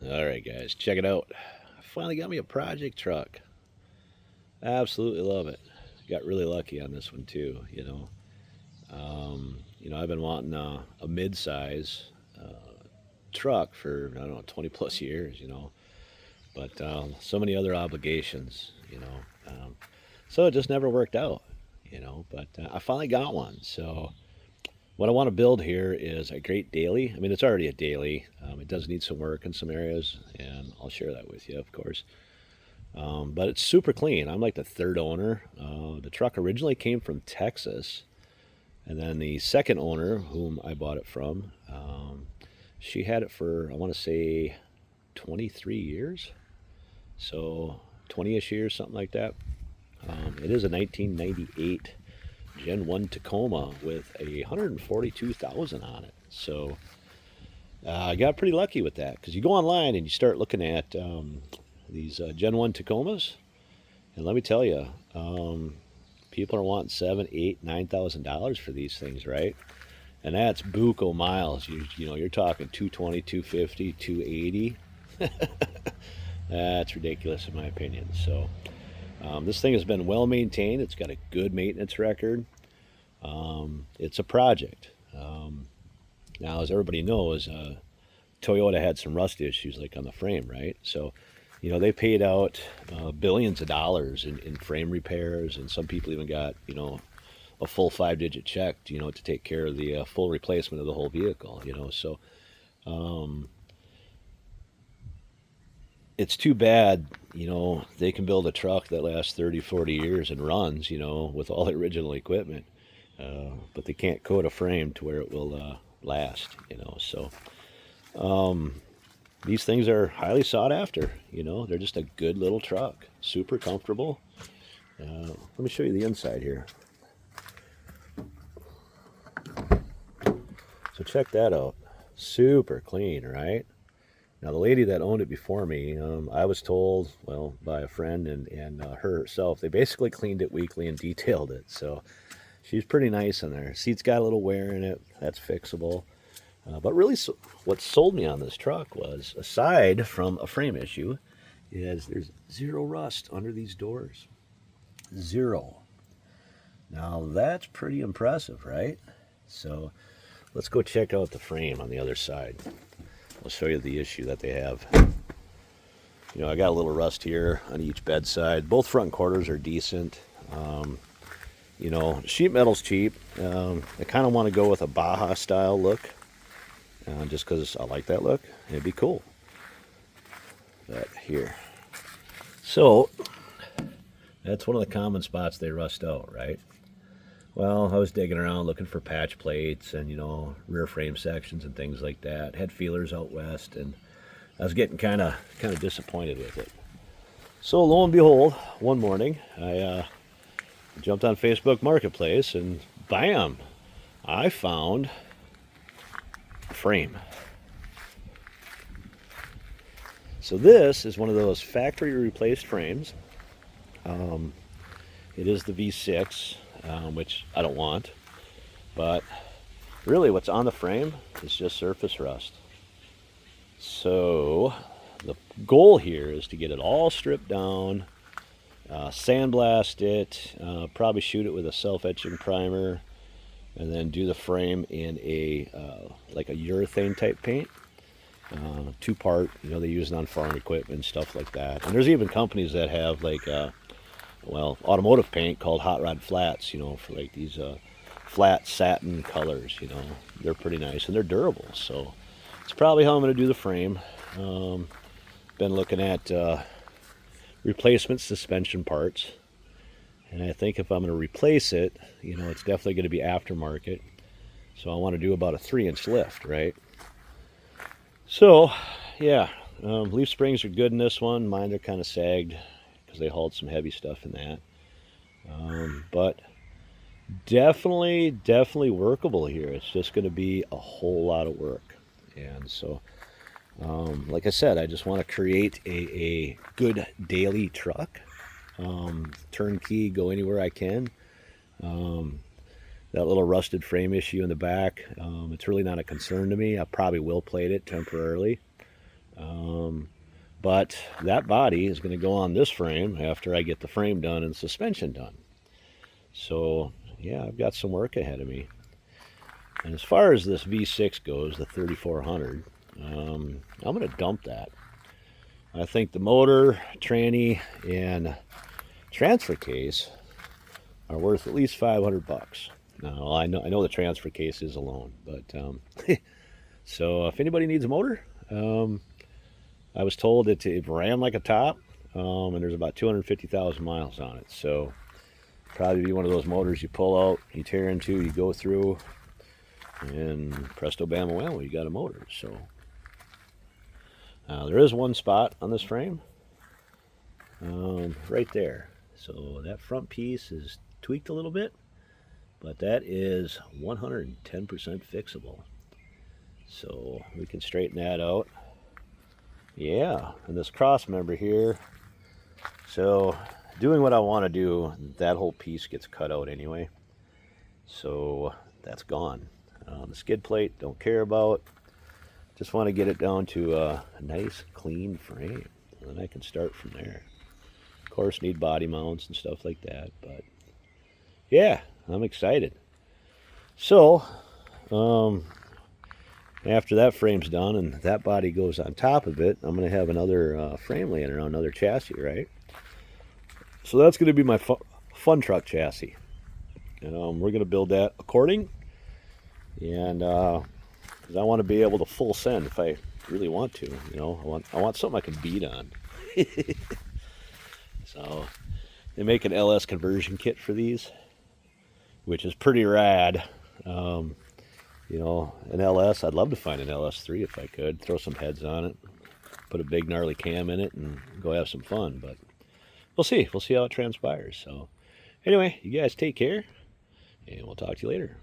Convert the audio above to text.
All right, guys, check it out. I finally got me a project truck. Absolutely love it. Got really lucky on this one too. I've been wanting a mid-size truck for I don't know 20 plus years. But so many other obligations. So it just never worked out. But I finally got one. So what I want to build here is a great daily. I mean, it's already a daily. It does need some work in some areas, and I'll share that with you, of course. But it's super clean. I'm like the third owner. The truck originally came from Texas, and then the second owner, whom I bought it from, she had it for, I want to say, 23 years. So 20-ish years, something like that. It is a 1998 Gen 1 Tacoma with 142,000 on it. So I got pretty lucky with that because you go online and you start looking at these Gen 1 Tacomas, and let me tell you, people are wanting $7, $8, $9,000 for these things, right? And that's buco miles. You're talking 220, 250, 280. That's ridiculous in my opinion. So this thing has been well maintained. It's got a good maintenance record. It's a project. Now, as everybody knows, Toyota had some rust issues like on the frame, right? So, they paid out billions of dollars in frame repairs, and some people even got, a full 5-digit check, to take care of the full replacement of the whole vehicle, So, um, it's too bad, they can build a truck that lasts 30, 40 years and runs, with all the original equipment, but they can't coat a frame to where it will last, So, these things are highly sought after. They're just a good little truck, super comfortable. Let me show you the inside here. So check that out. Super clean, right? Now the lady that owned it before me, I was told, well, by a friend and her herself, they basically cleaned it weekly and detailed it. So she's pretty nice in there. Seat's got a little wear in it. That's fixable. But really, what sold me on this truck was, aside from a frame issue, is there's zero rust under these doors. Zero. Now that's pretty impressive, right? So let's go check out the frame on the other side. I'll show you the issue that they have. I got a little rust here on each bedside. Both front quarters are decent. Sheet metal's cheap. I kind of want to go with a Baja style look. Just because I like that look. It'd be cool. But here. So, that's one of the common spots they rust out, right? Well, I was digging around looking for patch plates and, rear frame sections and things like that. Had feelers out west, and I was getting kind of disappointed with it. So, lo and behold, one morning, I jumped on Facebook Marketplace, and bam, I found frame. So this is one of those factory replaced frames. It is the V6, which I don't want, but really what's on the frame is just surface rust. So the goal here is to get it all stripped down, sandblast it, probably shoot it with a self-etching primer, and then do the frame in a like a urethane type paint, 2-part. They use it on farm equipment, stuff like that. And there's even companies that have like automotive paint called hot rod flats, for like these flat satin colors. They're pretty nice and they're durable. So it's probably how I'm going to do the frame. Been looking at replacement suspension parts. And I think if I'm going to replace it, it's definitely going to be aftermarket. So I want to do about a 3-inch lift, right? So, yeah, leaf springs are good in this one. Mine are kind of sagged because they hauled some heavy stuff in that. But definitely workable here. It's just going to be a whole lot of work. And so, like I said, I just want to create a good daily truck. Turnkey, go anywhere I can. That little rusted frame issue in the back, it's really not a concern to me. I probably will plate it temporarily. But that body is going to go on this frame after I get the frame done and suspension done. So yeah, I've got some work ahead of me. And as far as this V6 goes, the 3400, I'm going to dump that. I think the motor, tranny, and transfer case are worth at least 500 bucks. Now I know the transfer case is alone, but so if anybody needs a motor, I was told that it ran like a top, and there's about 250,000 miles on it. So probably be one of those motors you pull out, you tear into, you go through, and presto bam well, you got a motor. So there is one spot on this frame, right there. So that front piece is tweaked a little bit, but that is 110% fixable. So we can straighten that out. Yeah, and this cross member here, so doing what I want to do, that whole piece gets cut out anyway. So that's gone. The skid plate, don't care about. Just want to get it down to a nice, clean frame. And then I can start from there. Of course, need body mounts and stuff like that. But yeah, I'm excited. So, after that frame's done and that body goes on top of it, I'm going to have another frame laying around, another chassis, right? So that's going to be my fun truck chassis. And we're going to build that according. And because I want to be able to full send if I really want to. You know, I want something I can beat on. So they make an LS conversion kit for these, which is pretty rad. You know, an LS, I'd love to find an LS3 if I could. Throw some heads on it, put a big gnarly cam in it, and go have some fun. But we'll see. We'll see how it transpires. So anyway, you guys take care, and we'll talk to you later.